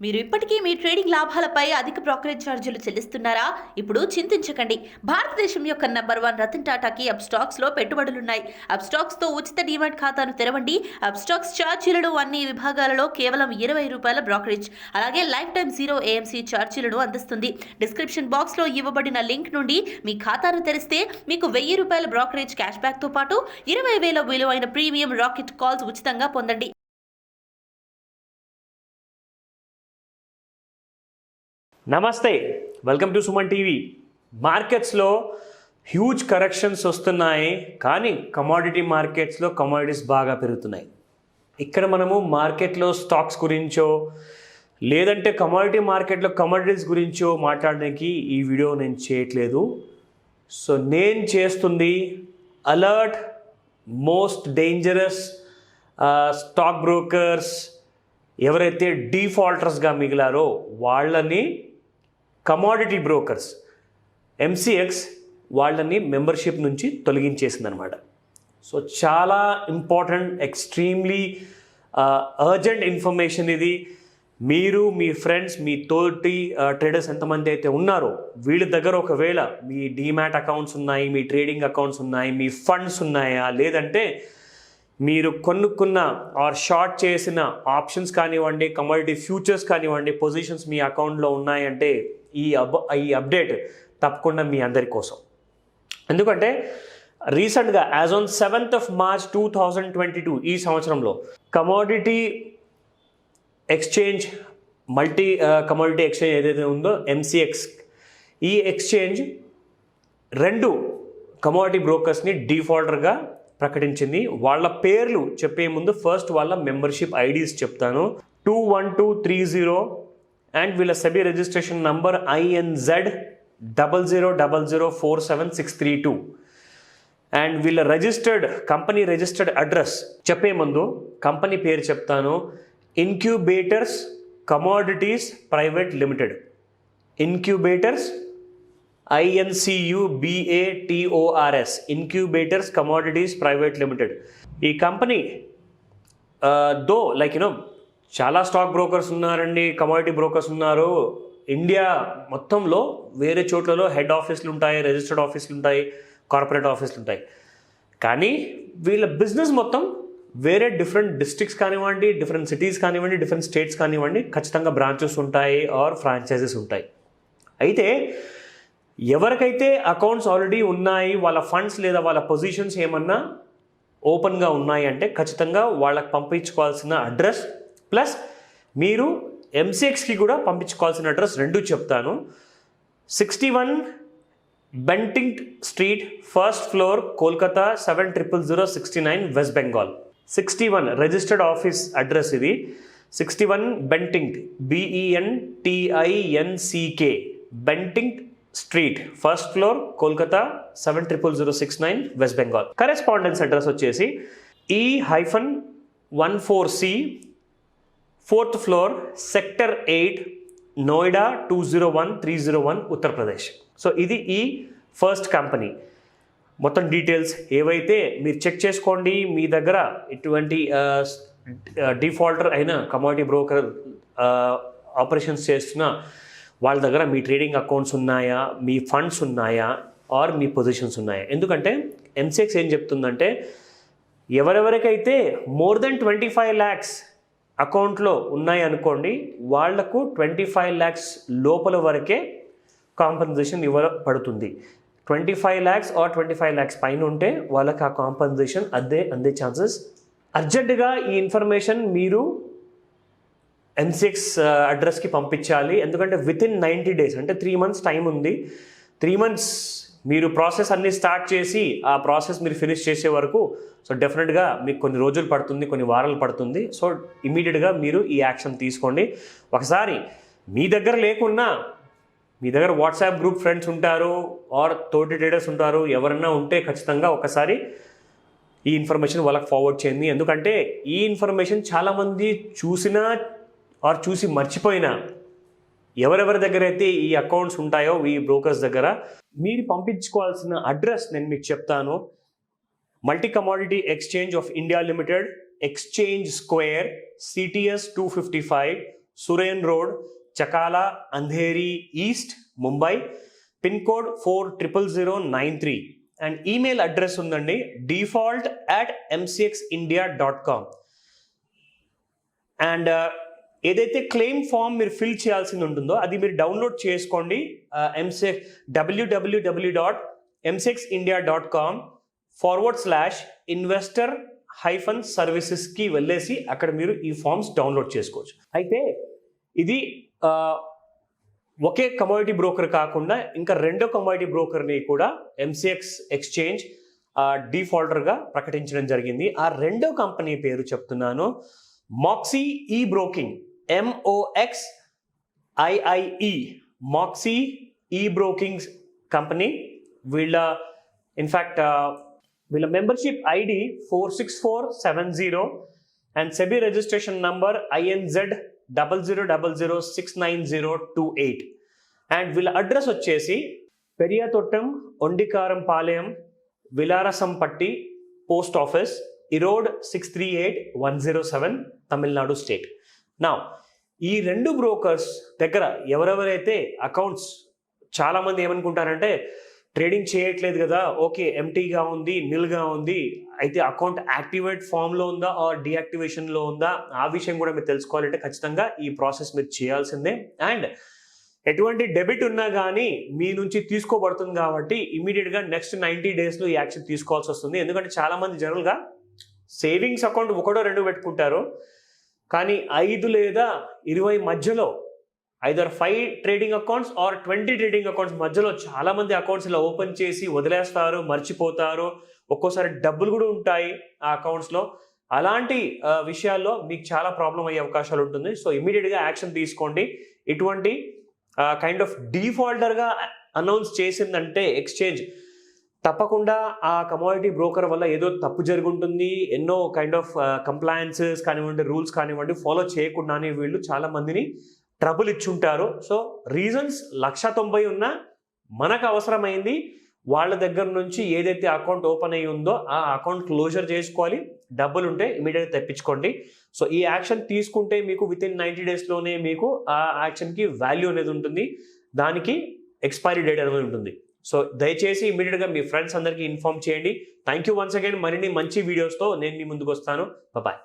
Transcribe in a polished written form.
మీరు ఇప్పటికీ మీ ట్రేడింగ్ లాభాలపై అధిక బ్రోకరేజ్ ఛార్జీలు చెల్లిస్తున్నారా? ఇప్పుడు చింతించకండి. భారతదేశం యొక్క నంబర్ 1 రతన్ టాటాకి అప్స్టాక్స్ లో పెట్టుబడులున్నాయి. అప్స్టాక్స్ తో ఉచిత డీమాట్ ఖాతాను తెరవండి. అప్స్టాక్స్ ఛార్జీలను అన్ని విభాగాలలో కేవలం ₹20 బ్రోకరేజ్, అలాగే లైఫ్ టైం 0 AMC ఛార్జీలను అందిస్తుంది. డిస్క్రిప్షన్ బాక్స్ లో ఇవ్వబడిన లింక్ నుండి మీ ఖాతాను తెరిస్తే మీకు ₹1000 బ్రోకరేజ్ క్యాష్ బ్యాక్ తో పాటు 20,000 విలువైన ప్రీమియం రాకెట్ కాల్స్ ఉచితంగా పొందండి. నమస్తే, వెల్కమ్ టు సుమన్ టీవీ. మార్కెట్స్లో హ్యూజ్ కరెక్షన్స్ వస్తున్నాయి, కానీ కమోడిటీ మార్కెట్స్లో కమోడిటీస్ బాగా పెరుగుతున్నాయి. ఇక్కడ మనము మార్కెట్లో స్టాక్స్ గురించో లేదంటే కమోడిటీ మార్కెట్లో కమోడిటీస్ గురించో మాట్లాడడానికి ఈ వీడియో నేను చేయట్లేదు. సో నేను చేస్తుంది alert most dangerous stock brokers ఎవరైతే డిఫాల్టర్స్గా మిగిలారో వాళ్ళని కమోడిటీ బ్రోకర్స్ MCX వాళ్ళని మెంబర్షిప్ నుంచి తొలగించేసిందనమాట. సో చాలా ఇంపార్టెంట్, ఎక్స్ట్రీమ్లీ అర్జెంట్ ఇన్ఫర్మేషన్ ఇది. మీరు మీ ఫ్రెండ్స్, మీ తోటి ట్రేడర్స్ ఎంతమంది అయితే ఉన్నారో వీళ్ళ దగ్గర ఒకవేళ మీ డీమ్యాట్ అకౌంట్స్ ఉన్నాయి, మీ ట్రేడింగ్ అకౌంట్స్ ఉన్నాయి, మీ ఫండ్స్ ఉన్నాయా, లేదంటే మీరు కొనుక్కున్న ఆర్ షార్ట్ చేసిన ఆప్షన్స్ కానివ్వండి, కమోడిటీ ఫ్యూచర్స్ కానివ్వండి, పొజిషన్స్ మీ అకౌంట్లో ఉన్నాయంటే ఈ అప్డేట్ తప్పకుండా మీ అందరి కోసం. ఎందుకంటే రీసెంట్గా as on 7th of March 2022 ఈ సంవత్సరంలో commodity exchange, multi commodity exchange ఏదైతే ఉందో MCX, ఈ ఎక్స్చేంజ్ 2 కమోడిటీ బ్రోకర్స్ని డిఫాల్టర్గా ప్రకటించింది. వాళ్ళ పేర్లు చెప్పే ముందు ఫస్ట్ వాళ్ళ మెంబర్షిప్ IDs చెప్తాను. 21230 అండ్ వీళ్ళ SEBI registration number INZ 00004763 and వీళ్ళ కంపెనీ రిజిస్టర్డ్ అడ్రస్ చెప్పే ముందు కంపెనీ పేరు చెప్తాను. Incubators commodities private limited. Incubators INCUBATORS, incubators commodities private limited. ఈ కంపెనీ దో చాలా స్టాక్ బ్రోకర్స్ ఉన్నారండి, కమోడిటీ బ్రోకర్స్ ఉన్నారు. ఇండియా మొత్తంలో వేరే చోట్లలో హెడ్ ఆఫీసులు ఉంటాయి, రిజిస్టర్డ్ ఆఫీసులు ఉంటాయి, కార్పొరేట్ ఆఫీసులు ఉంటాయి. కానీ వీళ్ళ బిజినెస్ మొత్తం వేరే డిఫరెంట్ డిస్ట్రిక్ట్స్ కానివ్వండి, డిఫరెంట్ సిటీస్ కానివ్వండి, డిఫరెంట్ స్టేట్స్ కానివ్వండి, ఖచ్చితంగా బ్రాంచెస్ ఉంటాయి ఆర్ ఫ్రాంచైజెస్ ఉంటాయి. అయితే ఎవరికైతే అకౌంట్స్ ఆల్రెడీ ఉన్నాయి, వాళ్ళ ఫండ్స్ లేదా వాళ్ళ పొజిషన్స్ ఏమన్నా ఓపెన్గా ఉన్నాయి అంటే ఖచ్చితంగా వాళ్ళకి పంపించుకోవాల్సిన అడ్రస్ ప్లస్ మీరు MCXకి కూడా పంపించుకోవాల్సిన అడ్రస్ 2 చెప్తాను. 61 Bentinck street, first floor, Kolkata 700069, west Bengal. 61 registered office address ఇది. 61 Bentinck, BENTINCK, Bentinck street, first floor, Kolkata 700069, west Bengal. Correspondence address వచ్చేసి E-14C, 4th floor, sector 8, Noida 201301, Uttar Pradesh. So ఇది ఈ ఫస్ట్ కంపెనీ. మొత్తం డీటెయిల్స్ ఏవైతే మీరు చెక్ చేసుకోండి. మీ దగ్గర ఎటువంటి డిఫాల్టర్ అయిన కమోడిటీ బ్రోకర్ ఆపరేషన్స్ చేస్తున్న వాళ్ళ దగ్గర మీ ట్రేడింగ్ అకౌంట్స్ ఉన్నాయా, మీ ఫండ్స్ ఉన్నాయా ఆర్ మీ పొజిషన్స్ ఉన్నాయా. ఎందుకంటే MCX ఏం చెప్తుందంటే ఎవరెవరికైతే more than 25 lakhs అకౌంట్లో ఉన్నాయి అనుకోండి, వాళ్లకు 25 lakhs లోపల వరకే కాంపన్సేషన్ ఇవ్వబడుతుంది. 25 lakhs ఆర్ 25 lakhs పైన ఉంటే వాళ్ళకి ఆ కాంపన్సేషన్ అందే ఛాన్సెస్. అర్జెంటుగా ఈ ఇన్ఫర్మేషన్ మీరు MCX అడ్రస్కి పంపించాలి. ఎందుకంటే వితిన్ 90 days, అంటే 3 months టైం ఉంది. 3 months మీరు ప్రాసెస్ అన్నీ స్టార్ట్ చేసి ఆ ప్రాసెస్ మీరు ఫినిష్ చేసే వరకు సో డెఫినెట్గా మీకు కొన్ని రోజులు పడుతుంది, కొన్ని వారాలు పడుతుంది. సో ఇమీడియట్గా మీరు ఈ యాక్షన్ తీసుకోండి. ఒకసారి మీ దగ్గర లేకున్నా, మీ దగ్గర వాట్సాప్ గ్రూప్ ఫ్రెండ్స్ ఉంటారు ఆర్ తోటి ట్రేడర్స్ ఉంటారు, ఎవరన్నా ఉంటే ఖచ్చితంగా ఒకసారి ఈ ఇన్ఫర్మేషన్ వాళ్ళకి ఫార్వర్డ్ చేయండి. ఎందుకంటే ఈ ఇన్ఫర్మేషన్ చాలామంది చూసినా ఆర్ చూసి మర్చిపోయినా ఎవరెవరి దగ్గర అయితే ఈ అకౌంట్స్ ఉంటాయో ఈ బ్రోకర్స్ దగ్గర మీరు పంపించుకోవాల్సిన అడ్రస్ నేను మీకు చెప్తాను. Multi commodity exchange of India limited, exchange square, CTS 255, Suren Road, Chakala, Andheri East, Mumbai, pin code 400093 and email address undandi default@mcxindia.com. And ఏదైతే క్లెయిమ్ ఫామ్ మీరు ఫిల్ చేయాల్సింది ఉంటుందో అది మీరు డౌన్లోడ్ చేసుకోండి. www.mcxindia.com/investor-services వెళ్ళేసి అక్కడ మీరు ఈ ఫామ్స్ డౌన్లోడ్ చేసుకోవచ్చు. అయితే ఇది ఒకే కమోడిటీ బ్రోకర్ కాకుండా ఇంకా రెండో కమోడిటీ బ్రోకర్ని కూడా ఎంసీఎక్స్ ఎక్స్చేంజ్ డిఫాల్టర్గా ప్రకటించడం జరిగింది. ఆ రెండో కంపెనీ పేరు చెప్తున్నాను, Moxiie broking, MOXIIE, Moxiie broking company. వీళ్ళ membership ID 46470 and SEBI registration number INZ 00006908 and వీళ్ళ అడ్రస్ వచ్చేసి Periyathottam, Ondikaram Palayam, Vilarasampatti post office, Erode 638107, Tamil Nadu state. నా ఈ రెండు బ్రోకర్స్ దగ్గర ఎవరెవరైతే అకౌంట్స్, చాలామంది ఏమనుకుంటారంటే ట్రేడింగ్ చేయట్లేదు కదా, ఓకే ఎంటీగా ఉంది, నిల్గా ఉంది, అయితే అకౌంట్ యాక్టివేట్ ఫామ్లో ఉందా ఆర్ డీయాక్టివేషన్లో ఉందా, ఆ విషయం కూడా మీరు తెలుసుకోవాలంటే ఖచ్చితంగా ఈ ప్రాసెస్ మీరు చేయాల్సిందే. అండ్ ఎటువంటి డెబిట్ ఉన్నా కానీ మీ నుంచి తీసుకోబడుతుంది కాబట్టి ఇమీడియట్గా నెక్స్ట్ 90 daysలో ఈ యాక్షన్ తీసుకోవాల్సి వస్తుంది. ఎందుకంటే చాలామంది జనరల్గా సేవింగ్స్ అకౌంట్ ఒకటో రెండు పెట్టుకుంటారు, కానీ 5 లేదా 20 మధ్యలో either 5 trading accounts or 20 trading accounts మధ్యలో చాలామంది అకౌంట్స్ ఇలా ఓపెన్ చేసి వదిలేస్తారు, మర్చిపోతారు, ఒక్కోసారి డబ్బులు కూడా ఉంటాయి ఆ అకౌంట్స్లో. అలాంటి విషయాల్లో మీకు చాలా ప్రాబ్లం అయ్యే అవకాశాలు ఉంటుంది. సో ఇమీడియట్గా యాక్షన్ తీసుకోండి. ఇటువంటి కైండ్ ఆఫ్ డిఫాల్టర్గా అనౌన్స్ చేసిందంటే ఎక్స్చేంజ్, తప్పకుండా ఆ కమోడిటీ బ్రోకర్ వల్ల ఏదో తప్పు జరుగుంటుంది. ఎన్నో కైండ్ ఆఫ్ కంప్లయన్సెస్ కానివ్వండి, రూల్స్ కానివ్వండి ఫాలో చేయకుండానే వీళ్ళు చాలా మందిని ట్రబుల్ ఇచ్చుంటారు. సో రీజన్స్ 190 ఉన్నా మనకు అవసరమైంది వాళ్ళ దగ్గర నుంచి ఏదైతే అకౌంట్ ఓపెన్ అయ్యి ఉందో ఆ అకౌంట్ క్లోజర్ చేసుకోవాలి. డబ్బులు ఉంటే ఇమీడియట్గా తెప్పించుకోండి. సో ఈ యాక్షన్ తీసుకుంటే మీకు వితిన్ 90 daysలోనే మీకు ఆ యాక్షన్కి వాల్యూ అనేది ఉంటుంది, దానికి ఎక్స్పైరీ డేట్ అనేది ఉంటుంది. సో దయచేసి ఇమీడియట్గా మీ ఫ్రెండ్స్ అందరికీ ఇన్ఫార్మ్ చేయండి. Thank you once again. మరిన్ని మంచి వీడియోస్తో నేను మీ ముందుకు వస్తాను. బాయ్.